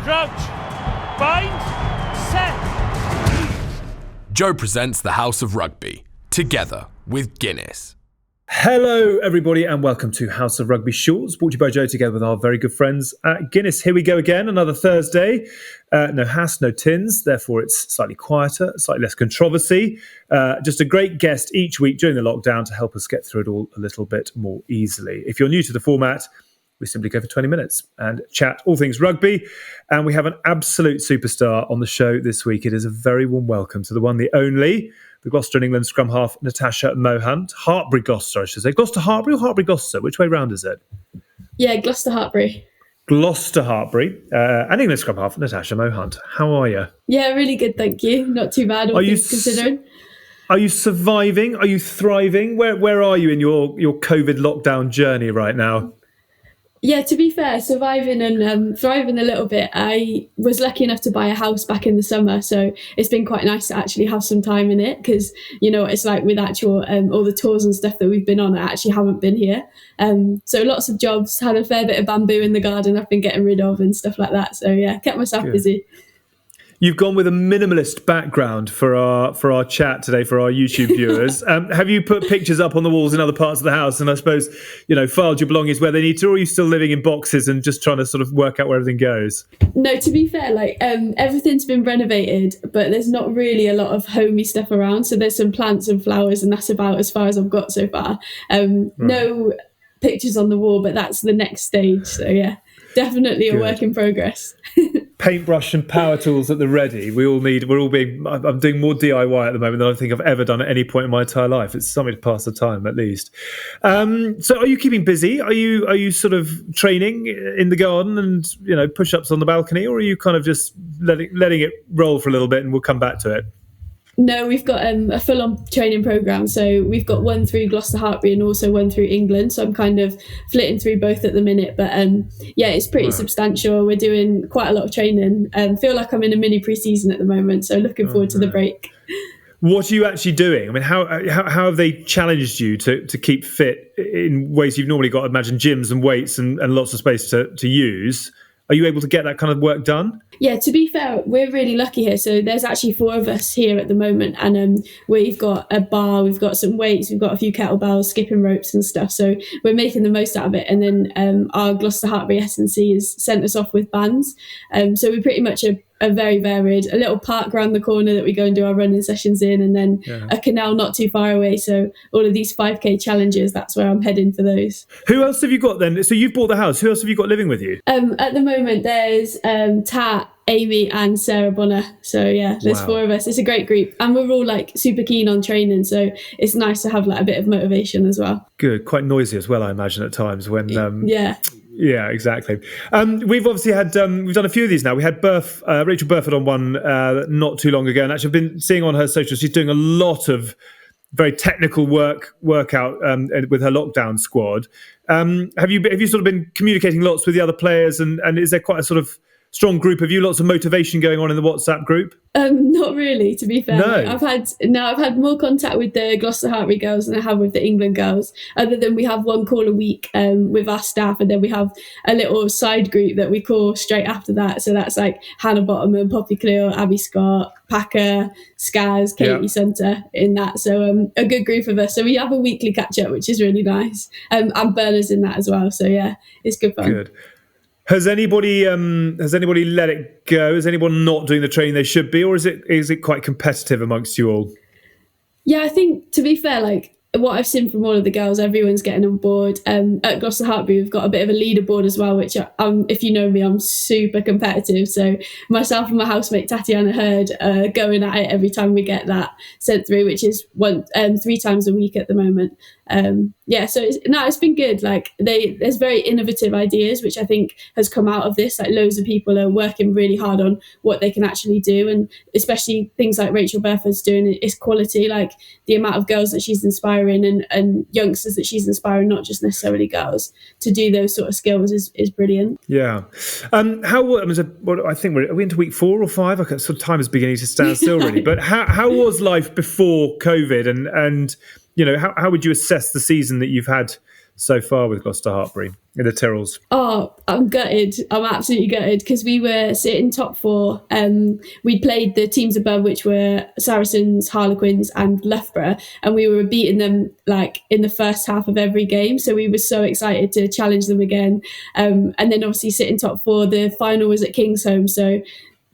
Crouch. Bind. Set. Joe presents the House of Rugby, together with Guinness. Hello everybody and welcome to House of Rugby Shorts, brought to you by Joe together with our very good friends at Guinness. Here we go again, another Thursday. No Hass, no Tins, therefore it's slightly quieter, slightly less controversy. Just a great guest each week during the lockdown to help us get through it all a little bit more easily. If you're new to the format, we simply go for 20 minutes and chat all things rugby. And we have an absolute superstar on the show this week. It is a very warm welcome to the one, the only, the Gloucester and England scrum-half, Natasha Mohant. Hartpury Gloucester, I should say. Gloucester Hartpury or Hartpury Gloucester? Which way round is it? Yeah, Gloucester Hartpury. Gloucester Hartpury and England scrum-half, Natasha Mohant. How are you? Yeah, really good, thank you. Not too bad, all things considering. Are you surviving? Are you thriving? Where are you in your COVID lockdown journey right now? Yeah, to be fair, surviving and thriving a little bit. I was lucky enough to buy a house back in the summer, so it's been quite nice to actually have some time in it because, you know, it's like with actual all the tours and stuff that we've been on, I actually haven't been here. So lots of jobs, had a fair bit of bamboo in the garden I've been getting rid of and stuff like that. So yeah, kept myself busy. You've gone with a minimalist background for our chat today for our YouTube viewers. Have you put pictures up on the walls in other parts of the house and I suppose, you know, filed your belongings where they need to, or are you still living in boxes and just trying to sort of work out where everything goes? No, to be fair, like everything's been renovated, but there's not really a lot of homey stuff around. So there's some plants and flowers and that's about as far as I've got so far. No pictures on the wall, but that's the next stage. So yeah, definitely a work in progress. Paintbrush and power tools at the ready. I'm doing more DIY at the moment than I think I've ever done at any point in my entire life. It's something to pass the time at least. So are you keeping busy? Are you sort of training in the garden and, you know, push-ups on the balcony, or are you kind of just letting it roll for a little bit and we'll come back to it? No, we've got a full-on training programme. So we've got one through Gloucester Hartpury and also one through England. So I'm kind of flitting through both at the minute. But yeah, it's pretty substantial. We're doing quite a lot of training. Feel like I'm in a mini pre-season at the moment. So looking forward to the break. What are you actually doing? I mean, how have they challenged you to keep fit in ways you've normally got, I imagine, gyms and weights and lots of space to use? Are you able to get that kind of work done? Yeah, to be fair, we're really lucky here. So there's actually 4 of us here at the moment. And we've got a bar, we've got some weights, we've got a few kettlebells, skipping ropes and stuff. So we're making the most out of it. And then our Gloucester Hartpury S&C has sent us off with bands. So we're pretty much a very varied, a little park around the corner that we go and do our running sessions in, and then a canal not too far away. So all of these 5K challenges, that's where I'm heading for those. Who else have you got then? So you've bought the house. Who else have you got living with you? At the moment, there's Tat, Amy and Sarah Bonner. So yeah, there's 4 of us. It's a great group and we're all like super keen on training. So it's nice to have like a bit of motivation as well. Good. Quite noisy as well, I imagine, at times when... Yeah, exactly. We've obviously had, we've done a few of these now. We had Rachel Burford on one not too long ago. And actually I've been seeing on her socials, she's doing a lot of very technical workout with her lockdown squad. Have you sort of been communicating lots with the other players and is there quite a sort of strong group of you, lots of motivation going on in the WhatsApp group? Not really, to be fair. No. I've had more contact with the Gloucester Hartpury girls than I have with the England girls, other than we have one call a week with our staff, and then we have a little side group that we call straight after that. So that's like Hannah Bottoman, Poppy Cleo, Abby Scott, Packer, Skaz, Katie Sunter in that. So a good group of us. So we have a weekly catch up, which is really nice. And Berna's in that as well. So yeah, it's good fun. Good. Has anybody let it go? Is anyone not doing the training they should be, or is it quite competitive amongst you all? Yeah, I think, to be fair, like what I've seen from all of the girls, everyone's getting on board. At Gloucester Hartpury, we've got a bit of a leaderboard as well, which if you know me, I'm super competitive. So myself and my housemate Tatiana Hurd are going at it every time we get that sent through, which is 3 times a week at the moment. So it's been good. Like there's very innovative ideas, which I think has come out of this. Like loads of people are working really hard on what they can actually do, and especially things like Rachel Burford's doing is quality. Like the amount of girls that she's inspiring and youngsters that she's inspiring, not just necessarily girls, to do those sort of skills is brilliant. Yeah. I think are we into week 4 or 5? Okay, sort of time is beginning to stand still, really. But how was life before COVID, and you know, how would you assess the season that you've had so far with Gloucester Hartpury in the Tyrrells? Oh, I'm gutted. I'm absolutely gutted because we were sitting top four. We played the teams above, which were Saracens, Harlequins, and Loughborough, and we were beating them like in the first half of every game. So we were so excited to challenge them again. And then obviously sitting top four, the final was at Kingsholm, so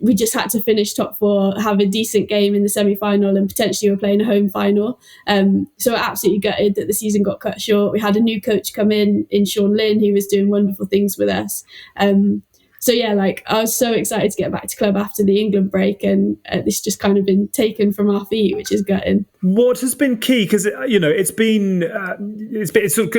we just had to finish top four, have a decent game in the semi-final, and potentially we're playing a home final. So we're absolutely gutted that the season got cut short. We had a new coach come in Sean Lynn, who was doing wonderful things with us. So yeah, like I was so excited to get back to club after the England break, and it's just kind of been taken from our feet, which is gutting. What has been key? Because it's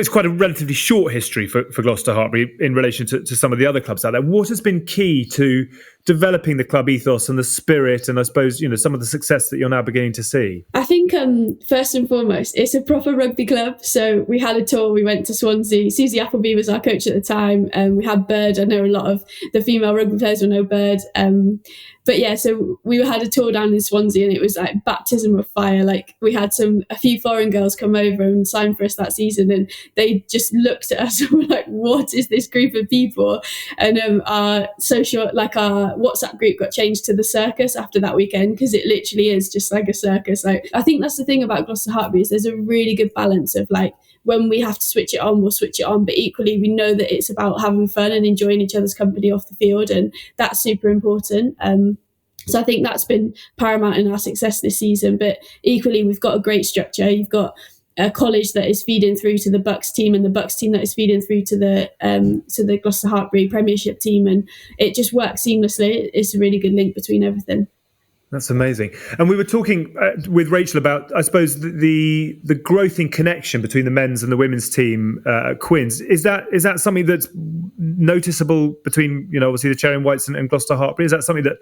quite a relatively short history for Gloucester Hartpury in relation to some of the other clubs out there. What has been key to developing the club ethos and the spirit, and I suppose some of the success that you're now beginning to see? I think first and foremost, it's a proper rugby club. So we had a tour. We went to Swansea. Susie Appleby was our coach at the time, and we had Bird. I know a lot of the female rugby players will know Bird. But yeah, so we had a tour down in Swansea, and it was like baptism of fire. Like we had a few foreign girls come over and sign for us that season, and they just looked at us and were like, "What is this group of people?" And our WhatsApp group got changed to the circus after that weekend, because it literally is just like a circus. Like I think that's the thing about Gloucester Hartpury, is there's a really good balance of like, when we have to switch it on, we'll switch it on, but equally we know that it's about having fun and enjoying each other's company off the field, and that's super important. So I think that's been paramount in our success this season. But equally, we've got a great structure. You've got a college that is feeding through to the Bucks team, and the Bucks team that is feeding through to the Gloucester Hartpury Premiership team, and it just works seamlessly. It's a really good link between everything. That's amazing. And we were talking with Rachel about, I suppose, the growth in connection between the men's and the women's team at Quins. Is that something that's noticeable between, obviously the Cherry and Whites and Gloucester Hartpury? Is that something that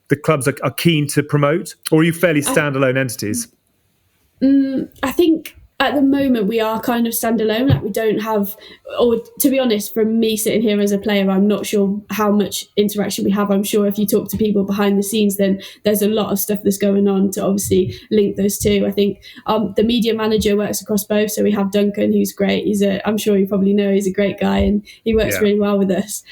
the clubs are keen to promote, or are you fairly standalone entities? I think at the moment we are kind of standalone. Like we don't have, or to be honest, from me sitting here as a player, I'm not sure how much interaction we have. I'm sure if you talk to people behind the scenes, then there's a lot of stuff that's going on to obviously link those two. I think the media manager works across both. So we have Duncan, who's great. I'm sure you probably know, he's a great guy, and he works really well with us.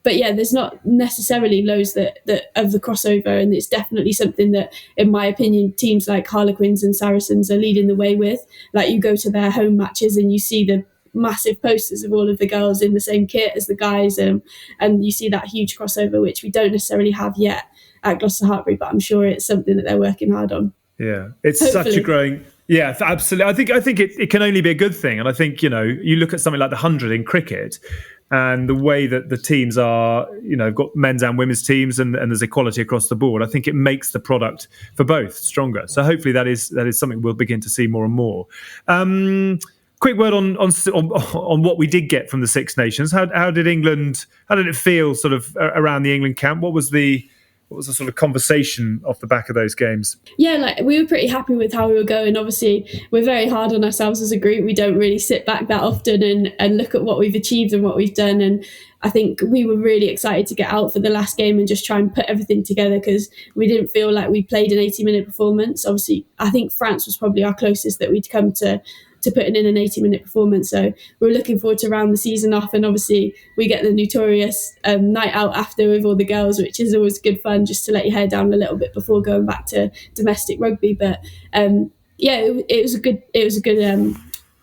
But yeah, there's not necessarily loads that of the crossover, and it's definitely something that, in my opinion, teams like Harlequins and Saracens are leading the way with. Like you go to their home matches and you see the massive posters of all of the girls in the same kit as the guys, and you see that huge crossover, which we don't necessarily have yet at Gloucester Hartpury, but I'm sure it's something that they're working hard on. Yeah, it's Hopefully. such a growing. Yeah, absolutely. I think it can only be a good thing, and I think you look at something like the 100 in cricket. And the way that the teams are, got men's and women's teams, and there's equality across the board, I think it makes the product for both stronger. So hopefully that is something we'll begin to see more and more. Quick word on what we did get from the Six Nations. How did it feel sort of around the England camp? What was the sort of conversation off the back of those games? Yeah, like we were pretty happy with how we were going. Obviously, we're very hard on ourselves as a group. We don't really sit back that often and look at what we've achieved and what we've done. And I think we were really excited to get out for the last game and just try and put everything together, because we didn't feel like we played an 80-minute performance. Obviously, I think France was probably our closest that we'd come to putting in an 80-minute performance. So we're looking forward to round the season off, and obviously we get the notorious night out after with all the girls, which is always good fun, just to let your hair down a little bit before going back to domestic rugby. But it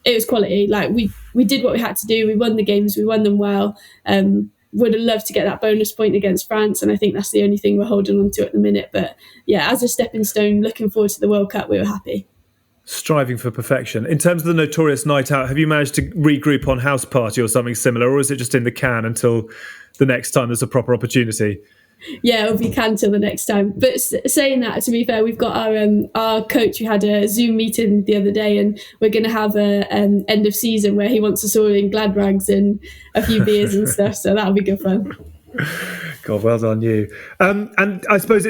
was quality. Like we did what we had to do. We won the games, we won them well. Would have loved to get that bonus point against France, and I think that's the only thing we're holding on to at the minute. But yeah, as a stepping stone, looking forward to the World Cup, we were happy. Striving for perfection. In terms of the notorious night out, have you managed to regroup on house party or something similar, or is it just in the can until the next time there's a proper opportunity? Yeah, it'll be can till the next time. But saying that, to be fair, we've got our coach who had a Zoom meeting the other day, and we're going to have a end of season where he wants us all in glad rags and a few beers and stuff. So that'll be good fun. God, well done you. And I suppose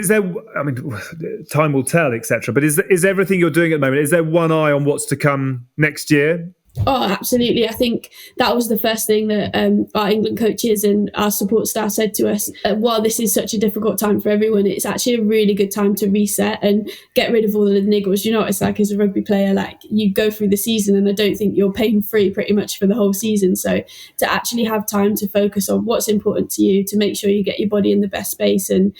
time will tell, etc. But is everything you're doing at the moment, is there one eye on what's to come next year? Oh, absolutely. I think that was the first thing that our England coaches and our support staff said to us. While this is such a difficult time for everyone, it's actually a really good time to reset and get rid of all of the niggles. You know what it's like as a rugby player, like you go through the season and I don't think you're pain-free pretty much for the whole season. So to actually have time to focus on what's important to you, to make sure you get your body in the best space and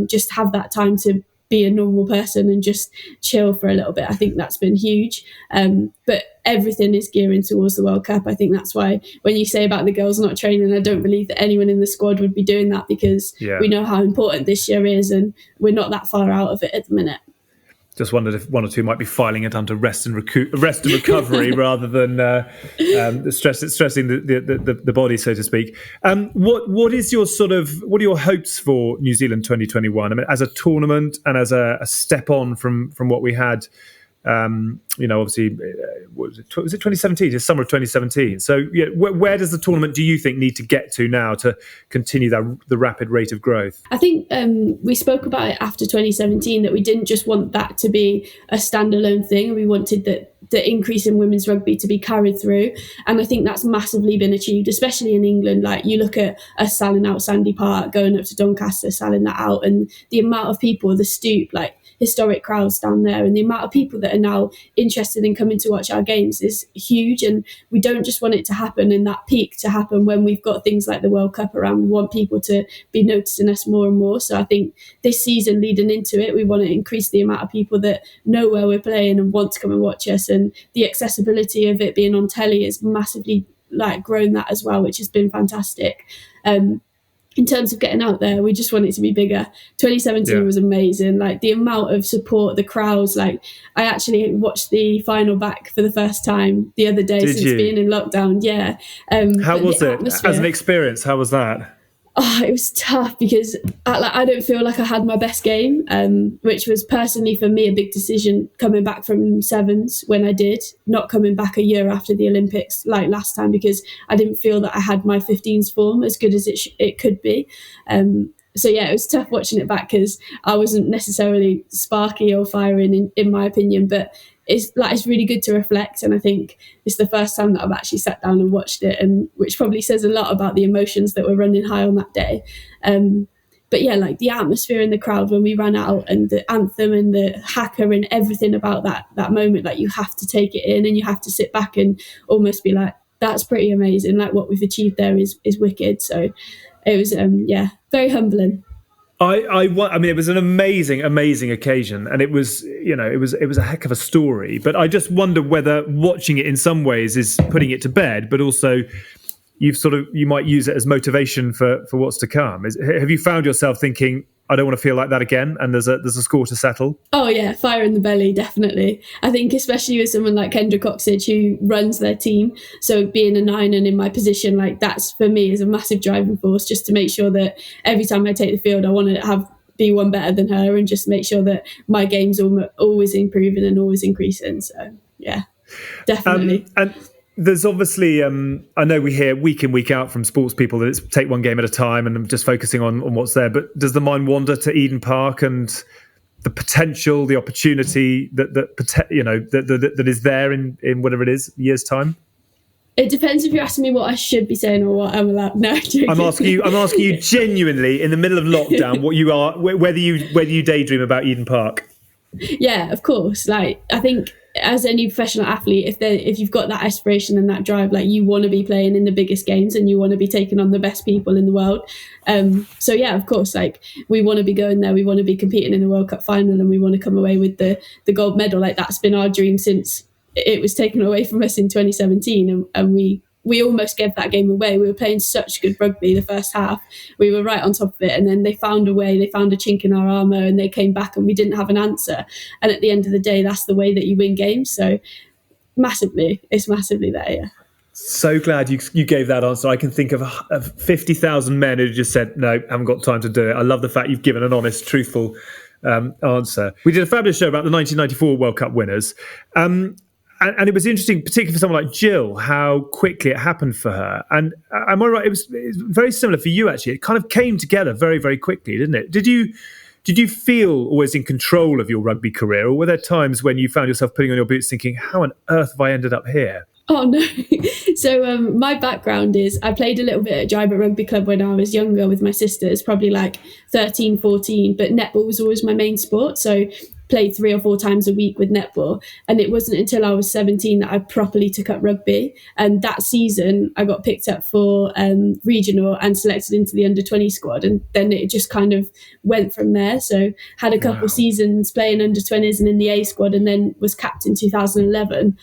just have that time to be a normal person and just chill for a little bit. I think that's been huge. But everything is gearing towards the World Cup. I think that's why when you say about the girls not training, I don't believe that anyone in the squad would be doing that, because we know how important this year is and we're not that far out of it at the minute. Just wondered if one or two might be filing it under rest and recovery rather than stressing the body, so to speak. What are your hopes for New Zealand 2021? I mean, as a tournament and as a step on from what we had. Obviously, was it 2017? It's summer of 2017. So, where does the tournament, do you think, need to get to now to continue the rapid rate of growth? I think we spoke about it after 2017 that we didn't just want that to be a standalone thing. We wanted the increase in women's rugby to be carried through, and I think that's massively been achieved, especially in England. Like you look at us selling out Sandy Park, going up to Doncaster, selling that out, and the amount of people, the Stoop, like historic crowds down there, and the amount of people that are now interested in coming to watch our games is huge. And we don't just want it to happen in that peak to happen when we've got things like the World Cup around. We want people to be noticing us more and more. So I think this season leading into it, we want to increase the amount of people that know where we're playing and want to come and watch us, and the accessibility of it being on telly has massively grown that as well, which has been fantastic. In terms of getting out there, we just want it to be bigger. 2017 was amazing. Like the amount of support, the crowds. Like I actually watched the final back for the first time the other day since being in lockdown. Yeah. How was it as an experience? How was that? Oh, it was tough because I don't feel like I had my best game, which was personally for me a big decision coming back from sevens when I did, not coming back a year after the Olympics like last time, because I didn't feel that I had my 15s form as good as it could be. So yeah, it was tough watching it back because I wasn't necessarily sparky or firing in my opinion, but it's really good to reflect, and I think it's the first time that I've actually sat down and watched it, and which probably says a lot about the emotions that were running high on that day. But yeah, like the atmosphere in the crowd when we ran out, and the anthem and the haka and everything about that moment, like you have to take it in and you have to sit back and almost be like, that's pretty amazing. Like what we've achieved there is wicked. So it was very humbling. I mean, it was an amazing occasion, and it was a heck of a story. But I just wonder whether watching it in some ways is putting it to bed, but also you might use it as motivation for what's to come. Have you found yourself thinking, I don't want to feel like that again, and there's a score to settle? Oh yeah, fire in the belly, definitely. I think especially with someone like Kendra Coxidge who runs their team, so being a 9 and in my position, like that's for me is a massive driving force, just to make sure that every time I take the field I want to be one better than her, and just make sure that my game's always improving and always increasing. So yeah, definitely. And there's obviously, I know we hear week in, week out from sports people that it's take one game at a time and just focusing on what's there. But does the mind wander to Eden Park and the potential, the opportunity that is there in whatever it is, years' time? It depends if you're asking me what I should be saying or what I'm allowed. No, I'm asking you genuinely in the middle of lockdown whether you daydream about Eden Park. Yeah, of course. Like I think, as any professional athlete, if you've got that aspiration and that drive, like you want to be playing in the biggest games and you want to be taking on the best people in the world. So yeah, of course, like we want to be going there, we want to be competing in the World Cup final, and we want to come away with the gold medal. Like that's been our dream since it was taken away from us in 2017, and we almost gave that game away. We were playing such good rugby the first half. We were right on top of it. And then they found a way, they found a chink in our armour, and they came back and we didn't have an answer. And at the end of the day, that's the way that you win games. So it's massively there, yeah. So glad you gave that answer. I can think of 50,000 men who just said, no, haven't got time to do it. I love the fact you've given an honest, truthful answer. We did a fabulous show about the 1994 World Cup winners. And it was interesting, particularly for someone like Jill, how quickly it happened for her. And am I right? It was very similar for you, actually. It kind of came together very, very quickly, didn't it? Did you feel always in control of your rugby career, or were there times when you found yourself putting on your boots thinking, how on earth have I ended up here? Oh no. So my background is I played a little bit at Driver Rugby Club when I was younger with my sisters, probably like 13, 14, but netball was always my main sport. So played 3 or 4 times a week with netball. And it wasn't until I was 17 that I properly took up rugby. And that season I got picked up for regional and selected into the under 20 squad. And then it just kind of went from there. So had a couple seasons playing under 20s and in the A squad, and then was capped in 2011.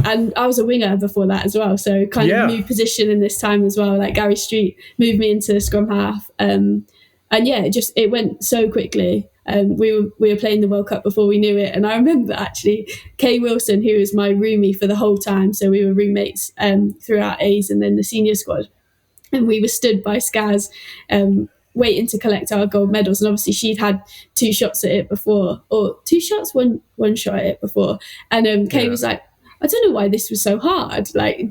And I was a winger before that as well, so kind of new position in this time as well. Like Gary Street moved me into scrum-half, and yeah, it went so quickly. We were playing the World Cup before we knew it, and I remember actually Kay Wilson, who was my roomie for the whole time, so we were roommates throughout A's and then the senior squad, and we were stood by Skaz waiting to collect our gold medals, and obviously she'd had 2 shots at it before, or 2 shots, one shot at it before, and Kay was like, I don't know why this was so hard, like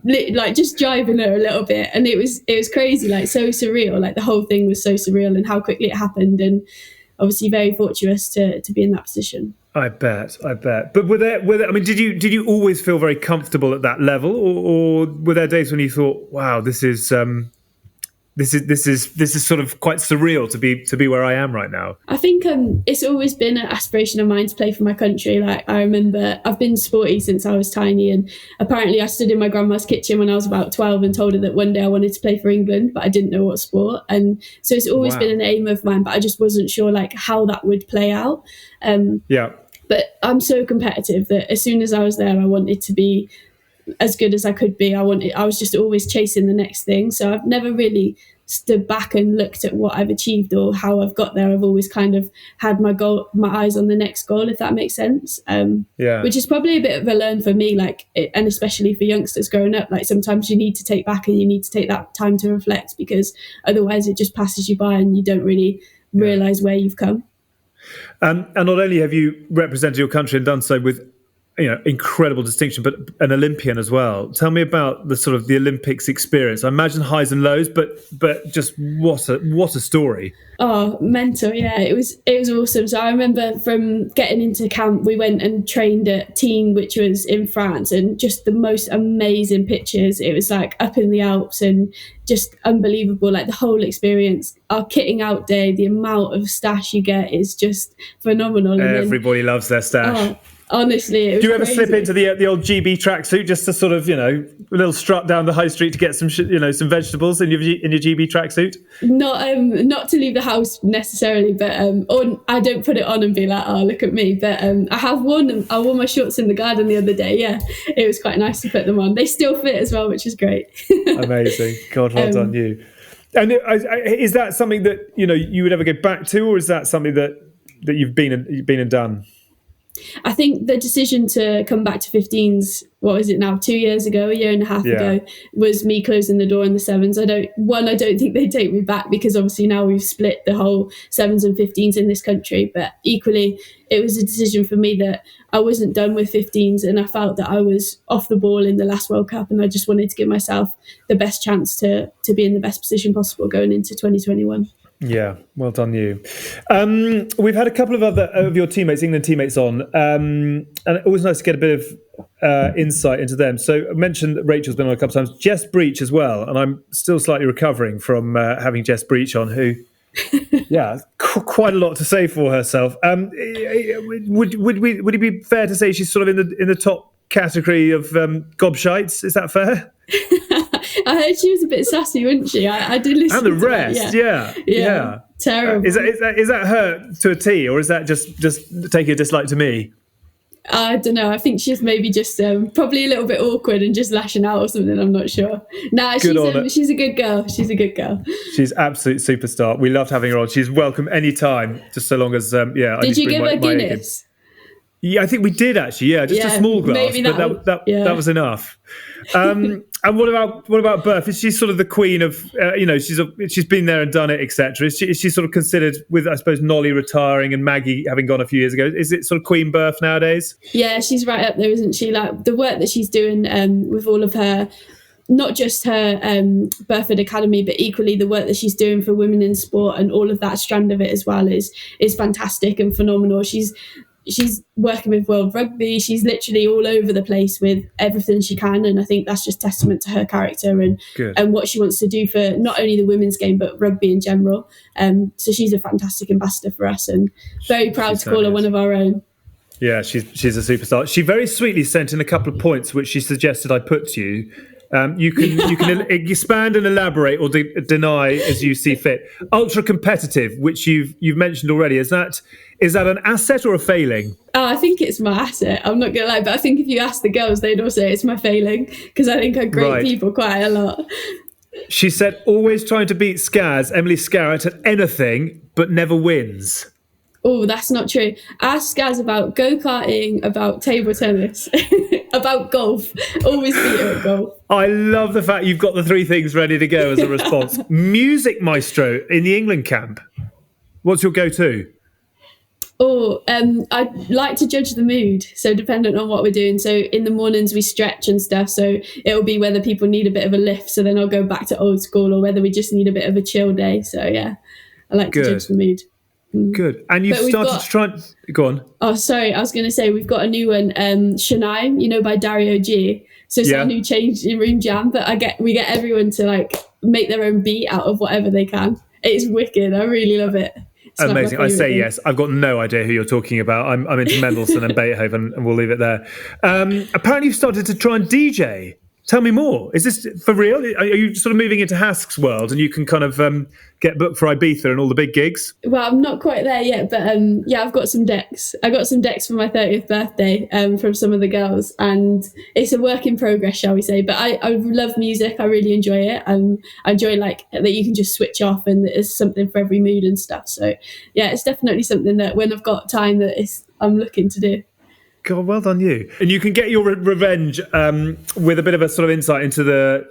just driving her a little bit, and it was crazy, like so surreal, like the whole thing was so surreal and how quickly it happened, and obviously very fortuitous to be in that position. I bet. But were there? I mean, did you always feel very comfortable at that level, or were there days when you thought, wow, this is sort of quite surreal to be where I am right now? I think it's always been an aspiration of mine to play for my country. Like I remember I've been sporty since I was tiny, and apparently I stood in my grandma's kitchen when I was about 12 and told her that one day I wanted to play for England, but I didn't know what sport. And so it's always been an aim of mine, but I just wasn't sure like how that would play out. But I'm so competitive that as soon as I was there, I wanted to be as good as I could be. I was just always chasing the next thing. So I've never really stood back and looked at what I've achieved or how I've got there. I've always kind of had my eyes on the next goal, if that makes sense. Which is probably a bit of a learn for me, and especially for youngsters growing up. Like sometimes you need to take back and you need to take that time to reflect, because otherwise it just passes you by and you don't really realise where you've come. And not only have you represented your country and done so with incredible distinction, but an Olympian as well. Tell me about the sort of the Olympics experience. I imagine highs and lows, but just what a story. Oh, mental. Yeah, it was awesome. So I remember from getting into camp, we went and trained at Payne, which was in France, and just the most amazing pictures. It was like up in the Alps and just unbelievable, like the whole experience. Our kitting out day, the amount of stash you get is just phenomenal. Everybody loves their stash. Honestly, it was do you ever crazy. slip into the old GB tracksuit just to sort of a little strut down the high street to get some some vegetables in your GB tracksuit? Not to leave the house necessarily, but or I don't put it on and be like, oh, look at me. But I have worn them. I wore my shorts in the garden the other day. Yeah, it was quite nice to put them on. They still fit as well, which is great. Amazing. God, well done you. And is that something that you would ever go back to, or is that something that you've been and done? I think the decision to come back to 15s, what is it now, 2 years ago, a year and a half ago, was me closing the door in the 7s. I don't think they'd take me back, because obviously now we've split the whole 7s and 15s in this country. But equally, it was a decision for me that I wasn't done with 15s, and I felt that I was off the ball in the last World Cup, and I just wanted to give myself the best chance to be in the best position possible going into 2021. Yeah, well done you. We've had a couple of your teammates, England teammates on, and it's always nice to get a bit of insight into them. So I mentioned that Rachel's been on a couple of times, Jess Breach as well, and I'm still slightly recovering from having Jess Breach on, who, quite a lot to say for herself. Would it be fair to say she's sort of in the top category of gobshites? Is that fair? I heard she was a bit sassy, wasn't she? I did listen. And the rest, yeah. Terrible. Is that her to a T, or is that just taking a dislike to me? I don't know. I think she's maybe just probably a little bit awkward and just lashing out or something. I'm not sure. Nah, she's a good girl. She's a good girl. She's absolute superstar. We loved having her on. She's welcome anytime, just so long as Did you give her Guinness? Yeah, I think we did actually. Yeah, just a small glass, but that was enough. And what about Berth? Is she sort of the queen of? She's been there and done it, etc. Is she sort of considered, with I suppose Nolly retiring and Maggie having gone a few years ago? Is it sort of Queen Berth nowadays? Yeah, she's right up there, isn't she? Like the work that she's doing with all of her. Not just her Burford Academy, but equally the work that she's doing for women in sport and all of that strand of it as well is fantastic and phenomenal. She's she's working with World Rugby. She's literally all over the place with everything she can, and I think that's just testament to her character and what she wants to do for not only the women's game but rugby in general. So she's a fantastic ambassador for us, and very proud to call her one of our own. Yeah, she's a superstar. She very sweetly sent in a couple of points which she suggested I put to you. You can expand and elaborate or deny as you see fit. Ultra competitive, which you've mentioned already, is that an asset or a failing? Oh, I think it's my asset. I'm not gonna lie, but I think if you ask the girls, they'd all say it's my failing, because I think I grade people quite a lot. She said, always trying to beat Emily Scarrett at anything, but never wins. Oh, that's not true. Ask Skaz about go-karting, about table tennis, about golf. Always beat her at golf. I love the fact you've got the three things ready to go as a response. Music maestro in the England camp. What's your go-to? Oh, I like to judge the mood. So dependent on what we're doing. So in the mornings we stretch and stuff. So it'll be whether people need a bit of a lift. So then I'll go back to old school, or whether we just need a bit of a chill day. So yeah, I like to judge the mood. Good. And you've started to try and... Go on. Oh, sorry. I was going to say, we've got a new one, Shania, by Dario G. So it's our new changing room jam. But we get everyone to like make their own beat out of whatever they can. It's wicked. I really love it. It's amazing. I say yes. I've got no idea who you're talking about. I'm into Mendelssohn and Beethoven, and we'll leave it there. Apparently you've started to try and DJ. Tell me more. Is this for real? Are you sort of moving into Hask's world, and you can kind of get booked for Ibiza and all the big gigs? Well, I'm not quite there yet, but I've got some decks. I got some decks for my 30th birthday from some of the girls, and it's a work in progress, shall we say. But I love music. I really enjoy it. I enjoy like that you can just switch off, and there's something for every mood and stuff. So yeah, it's definitely something that when I've got time I'm looking to do. God, well done you. And you can get your revenge with a bit of a sort of insight into the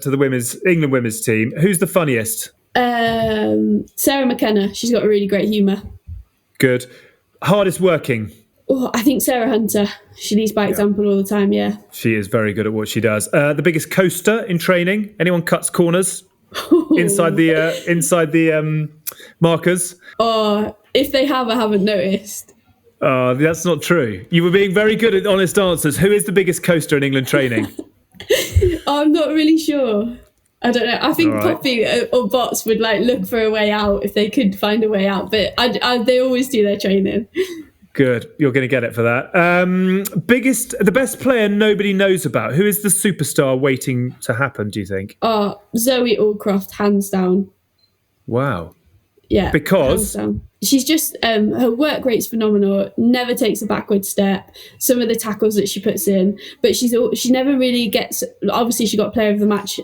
England women's team. Who's the funniest? Sarah McKenna. She's got a really great humour. Good. Hardest working? Oh, I think Sarah Hunter. She leads by example all the time, yeah. She is very good at what she does. The biggest coaster in training? Anyone cuts corners inside the markers? Oh, if they have, I haven't noticed. Oh, that's not true. You were being very good at honest answers. Who is the biggest coaster in England training? I'm not really sure. I don't know. I think Poppy or Bots would like look for a way out if they could find a way out. But they always do their training. Good. You're going to get it for that. The best player nobody knows about. Who is the superstar waiting to happen, do you think? Oh, Zoe Allcroft, hands down. Wow. Yeah. Because... she's just, her work rate's phenomenal, never takes a backward step, some of the tackles that she puts in, but she never really gets, obviously she got player of the match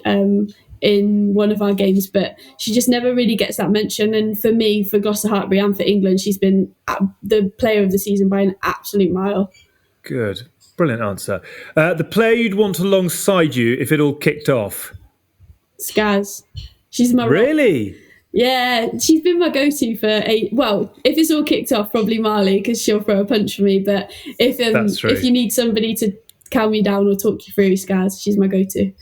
in one of our games, but she just never really gets that mention. And for me, for Gloucester Hartpury and for England, she's been the player of the season by an absolute mile. Good. Brilliant answer. The player you'd want alongside you if it all kicked off? Skaz. She's my Really? Yeah, she's been my go-to for if it's all kicked off, probably Marley, because she'll throw a punch for me. But if you need somebody to calm me down or talk you through, Skaz, she's my go-to.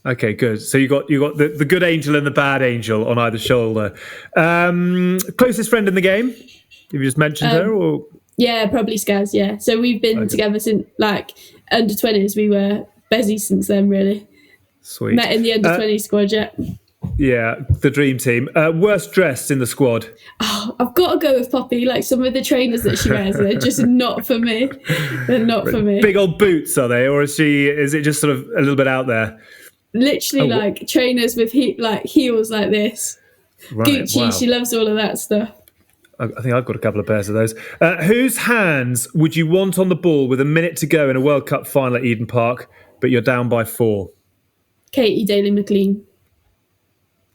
Okay, good. So you got the good angel and the bad angel on either shoulder. Closest friend in the game? Have you just mentioned her? Or? Yeah, probably Skaz, yeah. So we've been together since, like, under 20s. We were bezzies since then, really. Sweet. Met in the under 20 squad, yeah. Yeah, the dream team. Worst dressed in the squad? Oh, I've got to go with Poppy. Like, some of the trainers that she wears, they're just not for me. They're not for me. Big old boots, are they? Or is it just sort of a little bit out there? Literally, trainers with heels like this. Right, Gucci, wow. She loves all of that stuff. I think I've got a couple of pairs of those. Whose hands would you want on the ball with a minute to go in a World Cup final at Eden Park, but you're down by 4? Katie Daly-McLean.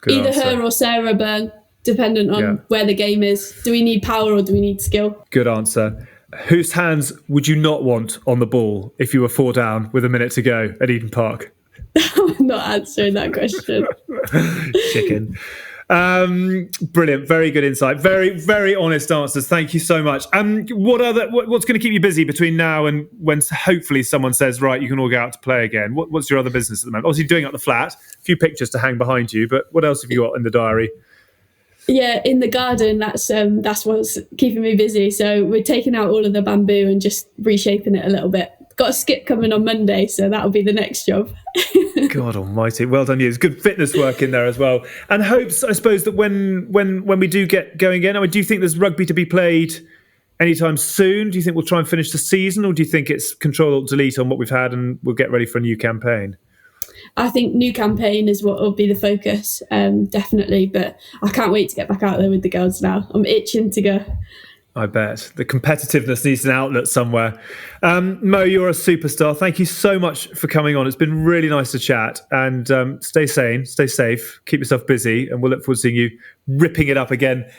Good Either answer. her or Sarah Byrne, dependent on where the game is. Do we need power or do we need skill? Good answer. Whose hands would you not want on the ball if you were 4 down with a minute to go at Eden Park? I'm not answering that question. Chicken. Brilliant. Very good insight. Very, very honest answers. Thank you so much. What's going to keep you busy between now and when hopefully someone says, right, you can all go out to play again? What's your other business at the moment? Obviously doing up the flat, a few pictures to hang behind you, but what else have you got in the diary? Yeah, in the garden, that's what's keeping me busy. So we're taking out all of the bamboo and just reshaping it a little bit. Got a skip coming on Monday, so that'll be the next job. God almighty, well done you. There's good fitness work in there as well. And hopes, I suppose, that when we do get going again, I mean, do you think there's rugby to be played anytime soon? Do you think we'll try and finish the season, or do you think it's Control-Alt-Delete on what we've had and we'll get ready for a new campaign? I think new campaign is what will be the focus, definitely. But I can't wait to get back out there with the girls now. I'm itching to go. I bet. The competitiveness needs an outlet somewhere. Mo, you're a superstar. Thank you so much for coming on. It's been really nice to chat. And stay sane, stay safe, keep yourself busy, and we'll look forward to seeing you ripping it up again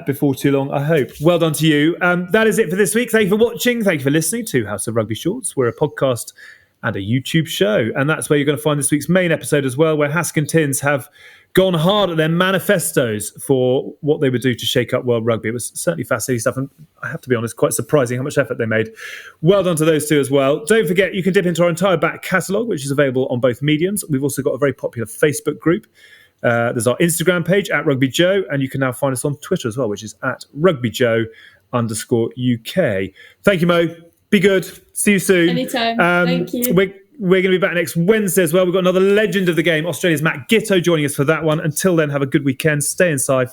before too long, I hope. Well done to you. That is it for this week. Thank you for watching. Thank you for listening to House of Rugby Shorts. We're a podcast and a YouTube show. And that's where you're going to find this week's main episode as well, where Hask and Tins have gone hard at their manifestos for what they would do to shake up world rugby. It was certainly fascinating stuff, and I have to be honest, quite surprising how much effort they made. Well done to those two as well. Don't forget, you can dip into our entire back catalogue, which is available on both mediums. We've also got a very popular Facebook group. There's our Instagram page at RugbyJoe, and you can now find us on Twitter as well, which is at RugbyJoe_UK. Thank you, Mo. Be good. See you soon. Anytime. Thank you. We're going to be back next Wednesday as well. We've got another legend of the game, Australia's Matt Gitto, joining us for that one. Until then, have a good weekend. Stay inside.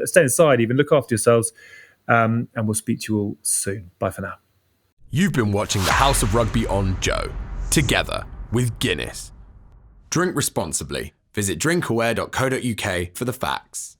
Stay inside even. Look after yourselves. And we'll speak to you all soon. Bye for now. You've been watching the House of Rugby on Joe, together with Guinness. Drink responsibly. Visit drinkaware.co.uk for the facts.